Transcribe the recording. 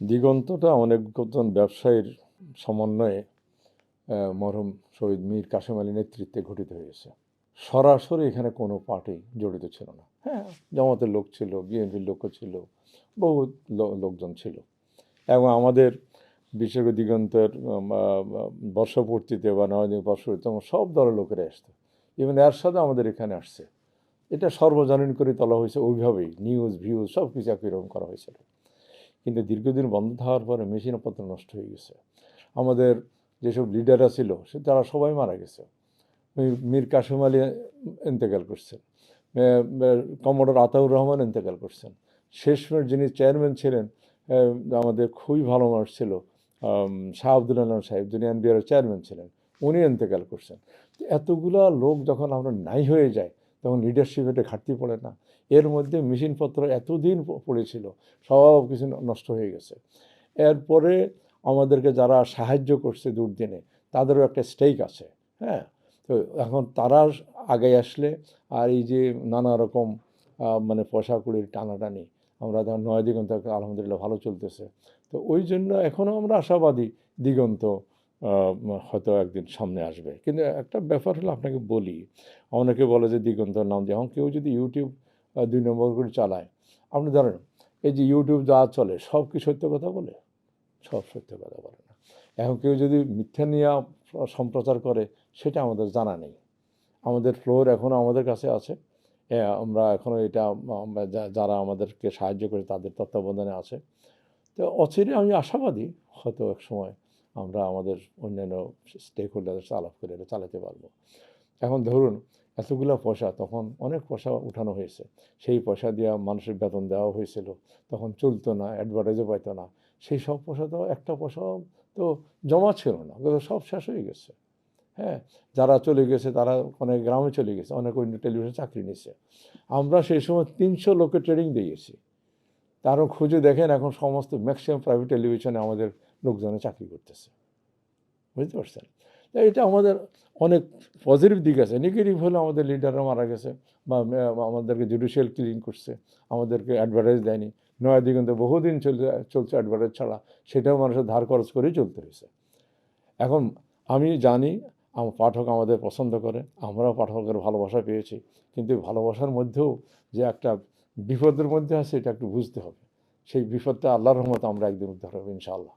দিগন্তটা অনেকজন ব্যবসায়ীর সমন্বয়ে মরহুম শহীদ মীর কাসেম আলীর নেতৃত্বে গঠিত হয়েছে। সরাসরি এখানে কোনো পার্টি জড়িত ছিল না। হ্যাঁ, জামাতের লোক ছিল, বিএনপির লোকও ছিল, বহু লোকজন ছিল। এবং আমাদের বিশেষ করে দিগন্তের বর্ষপূর্তিতে বা নয়দিন বর্ষপূর্তিতে সব দলের লোকেরা আসতো। ইভেন এর সাথে আমাদের এখানে আসছে। এটা সর্বজনীন করে তোলা হয়েছে ওইভাবেই, নিউজ ভিউজ সব কিছু একই রকম করা হয়েছিল। কিন্তু দীর্ঘদিন বন্ধ থাকার পরে মেশিনপত্র নষ্ট হয়ে গেছে। আমাদের যেসব লিডাররা ছিল তারা সবাই মারা গেছে। মীর কাসেম আলী ইন্তেকাল করছেন, কমোডর আতাউর রহমান ইন্তেকাল করছেন, শেষমেশ যিনি চেয়ারম্যান ছিলেন আমাদের খুবই ভালো মানুষ ছিল শাহ আব্দুল আলম সাহেব, যিনি এনবিআর চেয়ারম্যান ছিলেন, উনি ইন্তেকাল করছেন। এতগুলা লোক যখন আমরা নাই হয়ে যায় তখন লিডারশিপ এটা ঘাটতি পড়ে না? এর মধ্যে মেশিনপত্র এতদিন পড়েছিল, সব কিছু নষ্ট হয়ে গেছে। এরপরে আমাদেরকে যারা সাহায্য করছে দুর্দিনে তাদেরও একটা স্টেক আছে। হ্যাঁ, তো এখন তারা আগে আসলে আর এই যে নানা রকম মানে পয়সা কুড়ির টানাটানি, আমরা তখন নয় দিগন্ত আলহামদুলিল্লাহ ভালো চলতেছে। তো ওই জন্য এখনও আমরা আশাবাদী দিগন্ত হয়তো একদিন সামনে আসবে। কিন্তু একটা ব্যাপার হলো আপনাকে বলি, অনেকে বলে যে দিগন্তর নাম দিয়ে, এখন কেউ যদি ইউটিউব 2 নম্বর করে চালায়, আপনি ধরেন এই যে ইউটিউব যা চলে সব কি সত্য কথা বলে? সব সত্য কথা বলে না। এখন কেউ যদি মিথ্যা নিয়ে সম্প্রচার করে সেটা আমাদের জানা নেই। আমাদের ফ্লোর এখনও আমাদের কাছে আছে। আমরা এখনও এটা যারা আমাদেরকে সাহায্য করে তাদের তত্ত্বাবধানে আছে। তো অচিরে আমি আশাবাদী হয়তো এক সময় আমরা আমাদের অন্যান্য স্টেক হোল্ডারদের আলাপ করে এটা চালাতে পারবো। এখন ধরুন এতগুলো পয়সা, তখন অনেক পয়সা উঠানো হয়েছে, সেই পয়সা দিয়ে মানুষের বেতন দেওয়া হয়েছিল, তখন চলতো না, অ্যাডভার্টাইজও পাইতো না। সেই সব পয়সা তো একটা পয়সাও তো জমা ছিল না, সব শেষ হয়ে গেছে। হ্যাঁ, যারা চলে গেছে তারা অনেক গ্রামে চলে গেছে, অনেক অন্য টেলিভিশনে চাকরি নিছে। আমরা সেই সময় 300 লোকের ট্রেনিং দিয়েছি। তারও খুঁজে দেখেন এখন সমস্ত ম্যাক্সিমাম প্রাইভেট টেলিভিশনে আমাদের লোকজনে চাকরি করতেছে। বুঝতে পারছেন? এটা আমাদের অনেক পজিটিভ দিক আছে। নেগেটিভ হলে আমাদের লিডাররা মারা গেছে বা আমাদেরকে জুডিশিয়াল ক্লিন করছে, আমাদেরকে অ্যাডভার্টাইজ দেয়নি। নয়া দিগন্তে বহুদিন চলছে অ্যাডভার্টাইজ ছাড়া, সেটাও মানুষের ধার খরচ করেই চলতে হয়েছে। এখন আমি জানি পাঠক আমাদের পছন্দ করে, আমরাও পাঠকের ভালোবাসা পেয়েছি, কিন্তু ভালোবাসার মধ্যেও যে একটা বিপদের মধ্যে আছে এটা একটু বুঝতে হবে। সেই বিপদটা আল্লাহর রহমতে আমরা একদিন উদ্ধার হবে ইনশাআল্লাহ।